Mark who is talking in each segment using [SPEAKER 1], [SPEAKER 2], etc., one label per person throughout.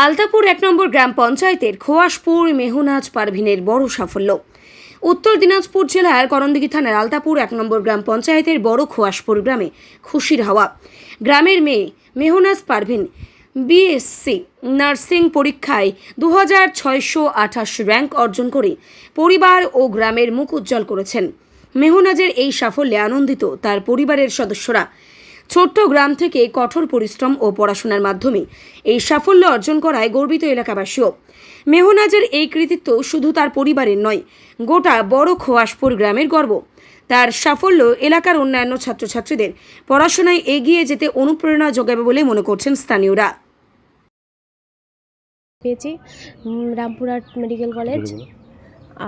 [SPEAKER 1] আলতাপুর ১ নম্বর গ্রাম পঞ্চায়েতের খোয়াশপুর মেহনাজ পারভিনের বড় সাফল্য। উত্তর দিনাজপুর জেলার করণদিঘি থানার আলতাপুর ১ নম্বর গ্রাম পঞ্চায়েতের বড় খোয়াশপুর গ্রামে খুশির হাওয়া। গ্রামের মেয়ে মেহনাজ পারভিন বিএসসি নার্সিং পরীক্ষায় ২৬২৮ র্যাঙ্ক অর্জন করে পরিবার ও গ্রামের মুখ উজ্জ্বল করেছেন। মেহনাজের এই সাফল্যে আনন্দিত তার পরিবারের সদস্যরা। ছোট্ট গ্রাম থেকে কঠোর পরিশ্রম ও পড়াশোনার মাধ্যমে এই সাফল্য অর্জন করায় গর্বিত এলাকাবাসীও। মেহনাজের এই কৃতিত্ব শুধু তার পরিবারের নয়, গোটা বড় খোয়াশপুর গ্রামের গর্ব। তার সাফল্য এলাকার অন্যান্য ছাত্রছাত্রীদের পড়াশোনায় এগিয়ে যেতে অনুপ্রেরণা যোগাবে বলে মনে করছেন স্থানীয়রা।
[SPEAKER 2] পেয়েছি রামপুরহাট মেডিকেল কলেজ।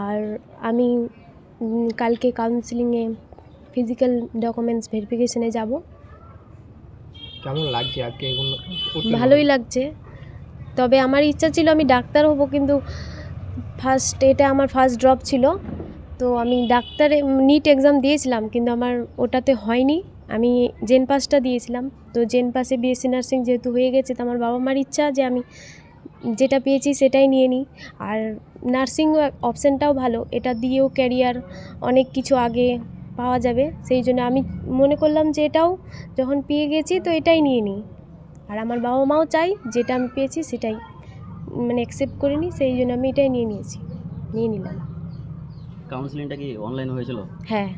[SPEAKER 2] আর আমি কালকে কাউন্সিলিংয়ে ফিজিক্যাল ডকুমেন্টস ভেরিফিকেশনে যাব।
[SPEAKER 3] কেমন লাগছে আজকে?
[SPEAKER 2] ভালোই লাগছে, তবে আমার ইচ্ছা ছিল আমি ডাক্তার হব, কিন্তু এটা আমার ফার্স্ট ড্রপ ছিল। তো আমি ডাক্তারে নিট এক্সাম দিয়েছিলাম, কিন্তু আমার ওটাতে হয়নি। আমি জেন পাসটা দিয়েছিলাম, তো জেন পাসে বিএসসি নার্সিং যেহেতু হয়ে গেছে, তো আমার বাবা মার ইচ্ছা যে আমি যেটা পেয়েছি সেটাই নিয়ে নিই। আর নার্সিং অপশানটাও ভালো, এটা দিয়েও ক্যারিয়ার অনেক কিছু আগে পাওয়া যাবে। সেই জন্য আমি মনে করলাম যে এটাও যখন পেয়ে গেছি তো এটাই নিয়ে নিই। আর আমার বাবা মাও চাই যেটা আমি পেয়েছি সেটাই অ্যাকসেপ্ট করে নিই, সেই জন্য আমি এটাই নিয়ে নিলাম।
[SPEAKER 4] কাউন্সিলিংটা কি অনলাইন হয়েছিল?
[SPEAKER 2] হ্যাঁ।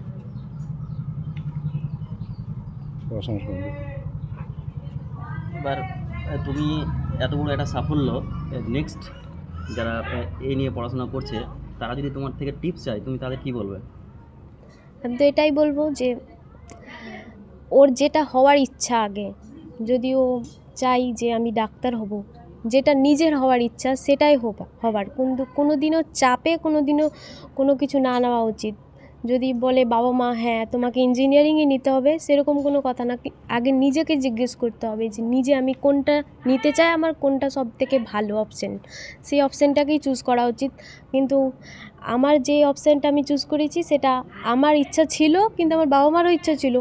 [SPEAKER 4] এবার তুমি এত বড় একটা সাফল্য, নেক্সট যারা এই নিয়ে পড়াশোনা করছে তারা যদি তোমার থেকে টিপস চায়, তুমি তাদের কি বলবে?
[SPEAKER 2] আমি তো এটাই বলবো যে ওর যেটা হওয়ার ইচ্ছা, আগে যদি ও চাই যে আমি ডাক্তার হব, যেটা নিজের হওয়ার ইচ্ছা সেটাই হবার, কিন্তু কোনো দিনও চাপে কোনো কিছু না নেওয়া উচিত। যদি বলে বাবা মা হ্যাঁ তোমাকে ইঞ্জিনিয়ারিংয়ে নিতে হবে, সেরকম কোনো কথা না। আগে নিজেকে জিজ্ঞেস করতে হবে যে নিজে আমি কোনটা নিতে চাই, আমার কোনটা সব থেকে ভালো অপশান, সেই অপশানটাকেই চুজ করা উচিত। কিন্তু আমার যে অপশানটা আমি চুজ করেছি সেটা আমার ইচ্ছা ছিল, কিন্তু আমার বাবা মারও ইচ্ছা ছিল,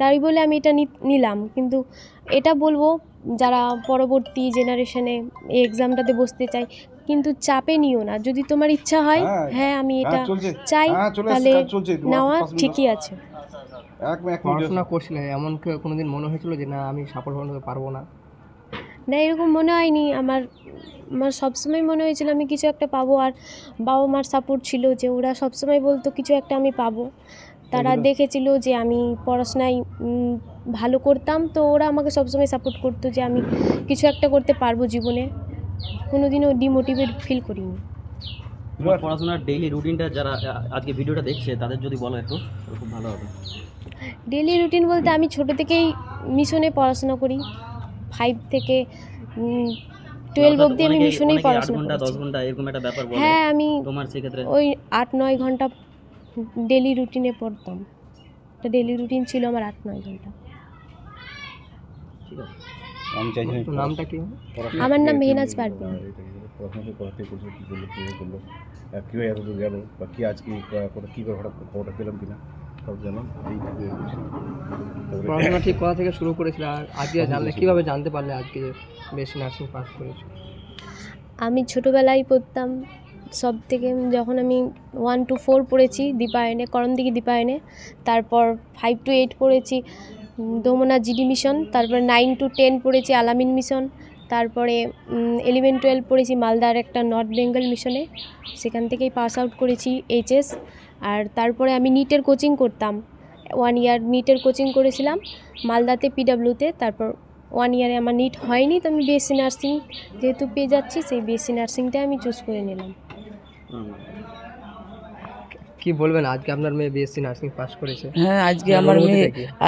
[SPEAKER 2] তাই বলে আমি এটা নিলাম। কিন্তু এটা বলবো যারা পরবর্তী জেনারেশনে এই এক্সামটাতে বসতে চাই, কিন্তু চাপে নিও না। যদি তোমার ইচ্ছা হয় হ্যাঁ আমি এটা চাই, তাহলে নেওয়া ঠিকই আছে।
[SPEAKER 3] পড়াশোনা করছিলে, এমন কোনোদিন মনে হয়েছিল যে না আমি সফল হতে পারবো না?
[SPEAKER 2] না, এরকম মনে হয়নি। আমার সবসময় মনে হয়েছিল আমি কিছু একটা পাবো। আর বাবা মার সাপোর্ট ছিল যে ওরা সবসময় বলতো কিছু একটা আমি পাবো। তারা দেখেছিল যে আমি পড়াশোনায় ভালো করতাম, তো ওরা আমাকে সবসময় সাপোর্ট করতো যে আমি কিছু একটা করতে পারবো জীবনে। কোনোদিনও ডিমোটিভেট ফিল করিনি।
[SPEAKER 4] পড়াশোনার ডেইলি রুটিনটা যারা আজকে ভিডিওটা দেখছে তাদের যদি বলো একটু, খুব ভালো হবে।
[SPEAKER 2] ডেইলি রুটিন বলতে আমি ছোটো থেকেই মিশনে পড়াশোনা করি। 5 থেকে 12 অবধি আমি মিশনেই পড়াশোনা করি।
[SPEAKER 4] 10 ঘন্টা এরকম একটা ব্যাপার বলে।
[SPEAKER 2] হ্যাঁ, আমি
[SPEAKER 4] তোমার সেক্ষেত্রে
[SPEAKER 2] ওই 8-9 ঘন্টা ডেইলি রুটিনে পড়তাম। একটা ডেইলি রুটিন ছিল আমার 8-9 ঘন্টা।
[SPEAKER 4] ঠিক আছে।
[SPEAKER 5] আমি চাইছি
[SPEAKER 3] নামটা কি?
[SPEAKER 2] আমার নাম মেহনাজ পারভিন।
[SPEAKER 5] পড়াশোনা করতে করতে কী করলো কীভাবে করলো, কীভাবে এত দূর গেল, বা কী আজকে কী করে হঠাৎ খবরটা পেলাম কিনা সব জানো।
[SPEAKER 3] পড়াশোনা ঠিক কোথা থেকে শুরু করেছিল, আর আজকে জানলে কীভাবে জানতে পারলে আজকে বেশি নার্সিং পাস করেছো?
[SPEAKER 2] আমি ছোটোবেলায় পড়তাম সব থেকে, যখন আমি 1 to 4 পড়েছি দীপায়নে, করণদিঘি দীপায়নে। তারপর 5 to 8 পড়েছি দোমনা জিডি মিশন। তারপর 9 to 10 পড়েছি আলামিন মিশন। তারপরে 11-12 পড়েছি মালদার একটা নর্থ বেঙ্গল মিশনে, সেখান থেকেই পাস আউট করেছি এইচএস। আর তারপরে আমি নিটের কোচিং করতাম, 1 ইয়ার নিটের কোচিং করেছিলাম মালদাতে পিডাব্লিউতে। তারপর 1 ইয়ারে আমার নিট হয়নি, তো আমি বিএসসি নার্সিং যেহেতু পেয়ে যাচ্ছি, সেই বিএসসি নার্সিংটাই আমি চুজ করে নিলাম।
[SPEAKER 3] কি বলবেন, আজকে আপনার মেয়ে বিএসসি নার্সিং পাস করেছে?
[SPEAKER 6] হ্যাঁ,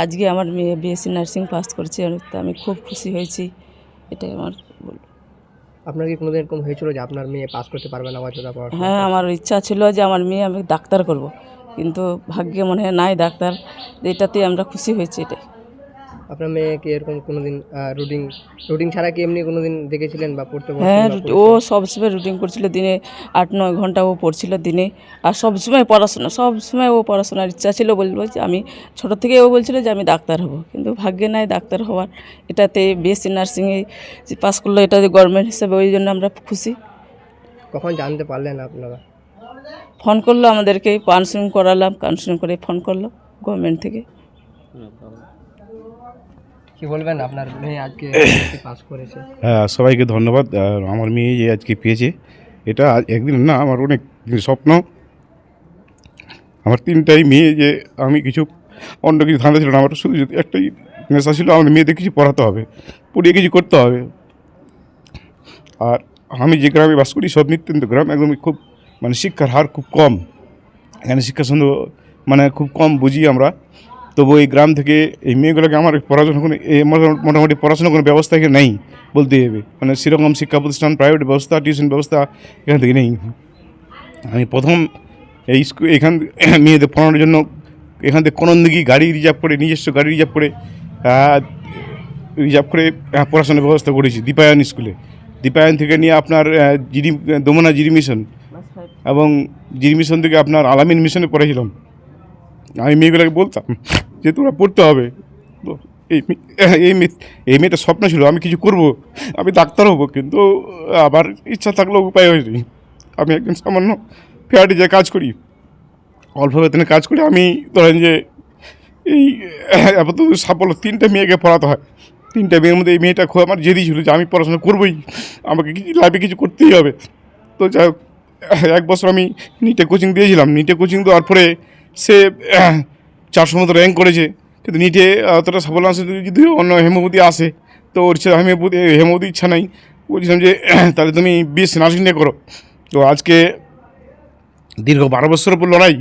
[SPEAKER 6] আজকে আমার মেয়ে বিএসসি নার্সিং পাস করেছে, তো আমি খুব খুশি হয়েছি। এটাই আমার বলব।
[SPEAKER 3] আপনার কি কোনোদিন এরকম হয়েছিল যে আপনার মেয়ে পাস করতে পারবে না?
[SPEAKER 6] হ্যাঁ, আমার ইচ্ছা ছিল যে আমার মেয়ে আমি ডাক্তার করব, কিন্তু ভাগ্যে মনে হয় নাই ডাক্তার। এটাতে আমরা খুশি হয়েছি। এটাই
[SPEAKER 3] আপনার মেয়েকে এরকম কোনোদিন রুটিন ছাড়া কি এমনি কোনোদিন দেখেছিলেন বা পড়তে বসতেন
[SPEAKER 6] হ্যাঁ,
[SPEAKER 3] বা
[SPEAKER 6] ও
[SPEAKER 3] পড়েছেন?
[SPEAKER 6] সবসময় রুটিন করছিল, দিনে 8-9 ঘন্টা ও পড়ছিল দিনে। আর সবসময় পড়াশোনা, সবসময় ও পড়াশোনার ইচ্ছা ছিল, বলবো যে আমি ছোটো থেকে ও বলছিল যে আমি ডাক্তার হব, কিন্তু ভাগ্যে নাই ডাক্তার হওয়ার। এটাতে বিএসসি নার্সিংয়ে যে পাস করলো, এটাতে গভর্নমেন্ট হিসেবে, ওই জন্য আমরা খুশি।
[SPEAKER 3] কখন জানতে পারলেন আপনারা?
[SPEAKER 6] ফোন করলো আমাদেরকে, কাউন্সিলিং করালাম, কাউন্সিলিং করে ফোন করলো গভর্নমেন্ট থেকে।
[SPEAKER 3] কি বলবেন, আপনার মেয়ে আজকে পাস করেছে?
[SPEAKER 5] হ্যাঁ, সবাইকে ধন্যবাদ। আর আমার মেয়ে যে আজকে পেয়েছে, এটা একদিন না, আমার অনেক দিনের স্বপ্ন। আমার 3টাই মেয়ে, যে আমি কিছু অন্য কিছু ধান্দা ছিল না, আমার শুধু একটাই নেশা ছিল, আমার মেয়েদের কিছু পড়াতে হবে, পড়িয়ে কিছু করতে হবে। আর আমি যে গ্রামে বাস করি, সব নিত্যন্ত গ্রাম, একদমই খুব মানে শিক্ষার হার খুব কম। এখানে শিক্ষা সুন্দর মানে খুব কম বুঝি আমরা। তবু এই গ্রাম থেকে এই মেয়েগুলোকে আমার পড়াশোনা কোনো মোটামুটি পড়াশোনার কোনো ব্যবস্থা এখানে নেই বলতে হবে। মানে সেরকম শিক্ষা প্রতিষ্ঠান, প্রাইভেট ব্যবস্থা, টিউশন ব্যবস্থা এখান থেকে নেই। আমি প্রথম এই এখান মেয়েদের পড়ানোর জন্য এখান থেকে কোনো দিকে গাড়ি রিজার্ভ করে, নিজস্ব গাড়ি রিজার্ভ করে পড়াশোনার ব্যবস্থা করেছি দীপায়ন স্কুলে। দীপায়ন থেকে নিয়ে আপনার দমনা জিরি মিশন, এবং জিরি মিশন থেকে আপনার আলামিন মিশনে পড়েছিলাম। আমি মেয়েগুলোকে বলতাম যে তোমরা পড়তে হবে। তো এই মেয়েটার স্বপ্ন ছিল আমি কিছু করব, আমি ডাক্তার হব, কিন্তু আবার ইচ্ছা থাকলেও উপায় হয়নি। আমি একজন সামান্য ফ্যাক্টরি যে কাজ করি, অল্প বেতনে কাজ করি। আমি ধরেন যে এই আপাতত সাফল্য 3টে মেয়েকে পড়াতে হয়। 3টে মেয়ের মধ্যে এই মেয়েটা খুব আমার জেদি ছিল যে আমি পড়াশোনা করবোই, আমাকে কিছু লাইফে কিছু করতেই হবে। তো যাই হোক, 1 বছর আমি নিটে কোচিং দিয়েছিলাম। নিটে কোচিং দেওয়ার পরে সে 400 মতো র্যাঙ্ক করেছে, কিন্তু নিটে অতটা সাফল্য আসে, যদি অন্য হেমবতী আসে তো ওর ইচ্ছা, হেমবতী ইচ্ছা নাই। বলছিলাম যে তাহলে তুমি বিএসসি নার্সিং নিয়ে করো। তো আজকে দীর্ঘ 12 বছরের উপর লড়াই,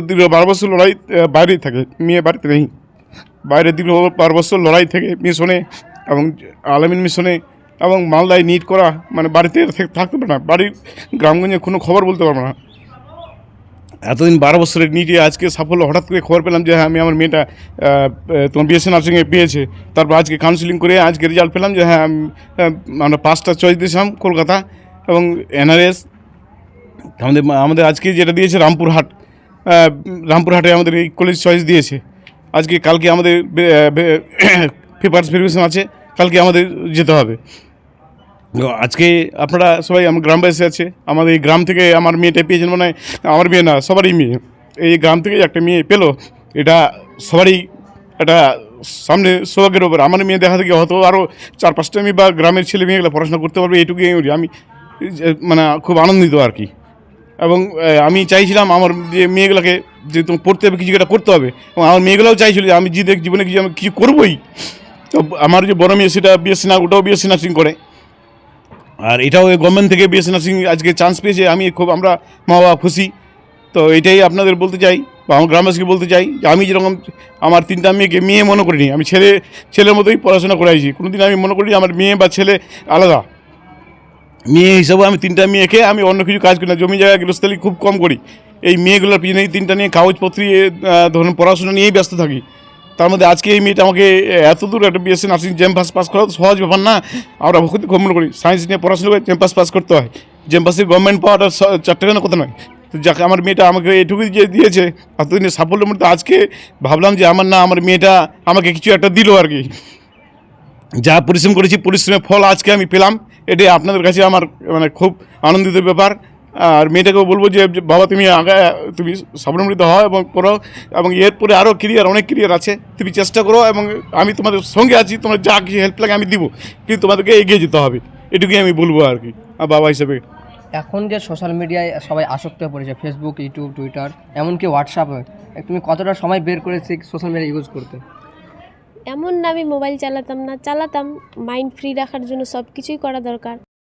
[SPEAKER 5] দীর্ঘ 12 বছর লড়াই, বাইরেই থাকে, মেয়ে বাড়িতে নেই। বাইরে দীর্ঘ 12 বছর লড়াই থেকে মিশনে এবং আলামিন মিশনে এবং মালদায় নিট করা, মানে বাড়িতে থাকতে পারে না, বাড়ির গ্রামগঞ্জে কোনো খবর বলতে পারবো না। এতদিন 12 বছরের নিটে আজকে সাফল্য, হঠাৎ করে খবর পেলাম যে হ্যাঁ আমি আমার মেয়েটা তোমার বিএসসি নার্সিংয়ে পেয়েছে। তারপর আজকে কাউন্সিলিং করে আজকে রেজাল্ট পেলাম যে হ্যাঁ আমরা 5টা চয়েস দিয়েছিলাম, কলকাতা এবং এনআরএস। আমাদের আজকে যেটা দিয়েছে রামপুরহাটে আমাদের এই কলেজ চয়েস দিয়েছে। কালকে আমাদের পেপারস ভেরিফিকেশন আছে, কালকে আমাদের যেতে হবে। আজকে আপনারা সবাই আমার গ্রামবাসী আছে, আমাদের এই গ্রাম থেকে আমার মেয়েটা পেয়েছেন, মানে আমার মেয়ে না, সবারই মেয়ে। এই গ্রাম থেকে একটা মেয়ে পেলো, এটা সবারই একটা সামনে সৌভাগ্যের ব্যাপার। আমার মেয়ে দেখা থেকে হয়তো আরও 4-5টা মেয়ে বা গ্রামের ছেলে মেয়েগুলো পড়াশোনা করতে পারবে, এইটুকুই আমি মানে খুব আনন্দিত আর কি। এবং আমি চাইছিলাম আমার যে মেয়েগুলোকে যে তোমার পড়তে হবে, কিছু একটা করতে হবে, এবং আমার মেয়েগুলোও চাইছিল যে আমি জীবনে আমি কিছু করবোই। তো আমার যে বড় মেয়ে, সেটা ওটাও বিএসসি নার্সিং করে, আর এটাও গভর্নমেন্ট থেকে বিএসসি নার্সিং আজকে চান্স পেয়েছে। আমরা মা বাবা খুশি। তো এটাই আপনাদের বলতে চাই, বা আমার গ্রামবাসীকে বলতে চাই যে আমি যেরকম আমার 3টা মেয়েকে মেয়ে মনে করিনি, আমি ছেলের মতোই পড়াশোনা করাইছি। কোনোদিন আমি মনে করিনি আমার মেয়ে বা ছেলে আলাদা। মেয়ে হিসাবে আমি 3টা মেয়েকে, আমি অন্য কিছু কাজ করি না, জমি জায়গা গৃহস্থলী খুব কম করি। এই মেয়েগুলোর পিছনে 3টা নিয়ে কাগজপত্র ধরুন পড়াশোনা নিয়েই ব্যস্ত থাকি। তার মধ্যে আজকে এই মেয়েটা আমাকে এত দূর একটা বিএসসি নার্সিং জেম পাস করা তো সহজ ব্যাপার না। আমরা খুব মনে করি সায়েন্স নিয়ে পড়াশোনা করে জেম পাস করতে হয়। জেম পাসের গভর্নমেন্ট পাওয়াটা 4 টাকা কথা নয়। তো যাকে আমার মেয়েটা আমাকে এটুকুই যে দিয়েছে এতদিনের সাফল্যের মধ্যে, আজকে ভাবলাম যে আমার মেয়েটা আমাকে কিছু একটা দিল আর কি। যা পরিশ্রম করেছি, পরিশ্রমের ফল আজকে আমি পেলাম, এটাই আপনাদের কাছে আমার মানে খুব আনন্দিত ব্যাপার। আর মেয়েটাকেও বলবো যে বাবা তুমি স্বপ্নমৃত হও এবং করো, এবং এরপরে আরও অনেক ক্যারিয়ার আছে, তুমি চেষ্টা করো, এবং আমি তোমাদের সঙ্গে আছি, তোমার যা কিছু হেল্প লাগে আমি দিব, কিন্তু তোমাদেরকে এগিয়ে যেতে হবে, এটুকুই আমি বলবো আর কি বাবা হিসেবে।
[SPEAKER 3] এখন যে সোশ্যাল মিডিয়ায় সবাই আসক্ত হয়ে পড়েছে, ফেসবুক, ইউটিউব, টুইটার, এমনকি হোয়াটসঅ্যাপে, তুমি কতটা সময় বের করেছি সোশ্যাল মিডিয়া ইউজ করতে?
[SPEAKER 2] এমন না আমি মোবাইল চালাতাম না, চালাতাম, মাইন্ড ফ্রি রাখার জন্য সব কিছুই করা দরকার।